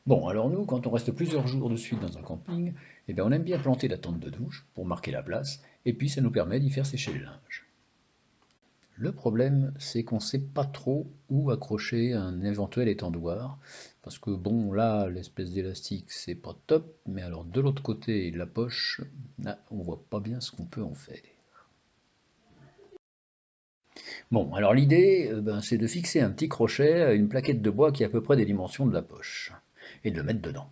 Bon, alors nous, quand on reste plusieurs jours de suite dans un camping, eh bien on aime bien planter la tente de douche pour marquer la place, et puis ça nous permet d'y faire sécher le linge. Le problème, c'est qu'on ne sait pas trop où accrocher un éventuel étendoir, parce que bon, là, l'espèce d'élastique, c'est pas top, mais alors de l'autre côté, la poche, là, on voit pas bien ce qu'on peut en faire. Bon, alors l'idée, c'est de fixer un petit crochet à une plaquette de bois qui est à peu près des dimensions de la poche, et de le mettre dedans.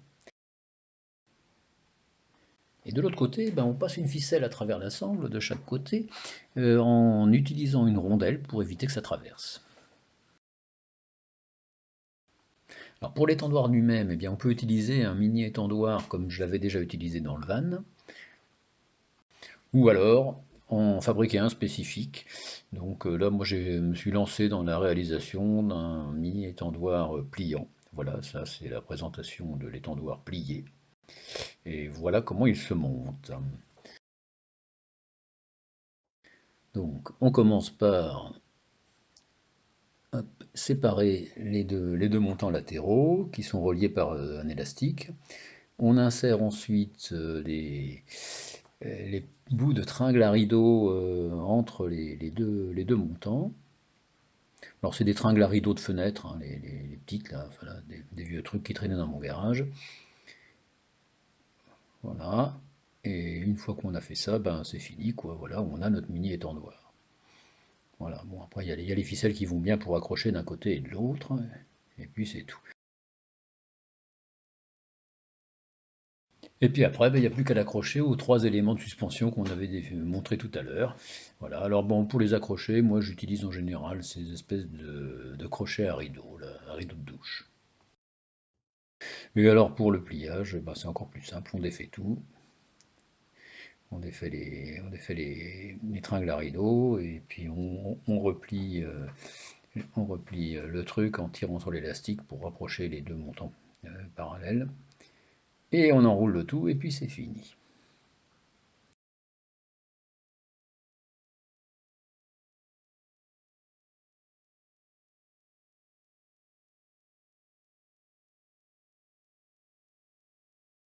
Et de l'autre côté, on passe une ficelle à travers la sangle de chaque côté, en utilisant une rondelle pour éviter que ça traverse. Alors pour l'étendoir lui-même, on peut utiliser un mini étendoir comme je l'avais déjà utilisé dans le van, ou alors en fabriquer un spécifique. Donc là, moi, je me suis lancé dans la réalisation d'un mini étendoir pliant. Voilà, ça c'est la présentation de l'étendoir plié. Et voilà comment il se monte. Donc on commence par hop, séparer les deux montants latéraux qui sont reliés par un élastique. On insère ensuite les bouts de tringle à rideau entre les deux montants. Alors c'est des tringles à rideau de fenêtre, hein, les petites là, voilà, des vieux trucs qui traînaient dans mon garage. Voilà. Et une fois qu'on a fait ça, c'est fini, quoi. Voilà, on a notre mini étendoir. Voilà. Bon, après il y a les ficelles qui vont bien pour accrocher d'un côté et de l'autre. Et puis c'est tout. Et puis après, il n'y a plus qu'à l'accrocher aux trois éléments de suspension qu'on avait montré tout à l'heure. Voilà, alors bon, pour les accrocher, moi j'utilise en général ces espèces de crochets à rideau, là, à rideau de douche. Et alors pour le pliage, c'est encore plus simple, on défait tout. On défait les tringles à rideau et puis on replie le truc en tirant sur l'élastique pour rapprocher les deux montants parallèles. Et on enroule le tout et puis c'est fini.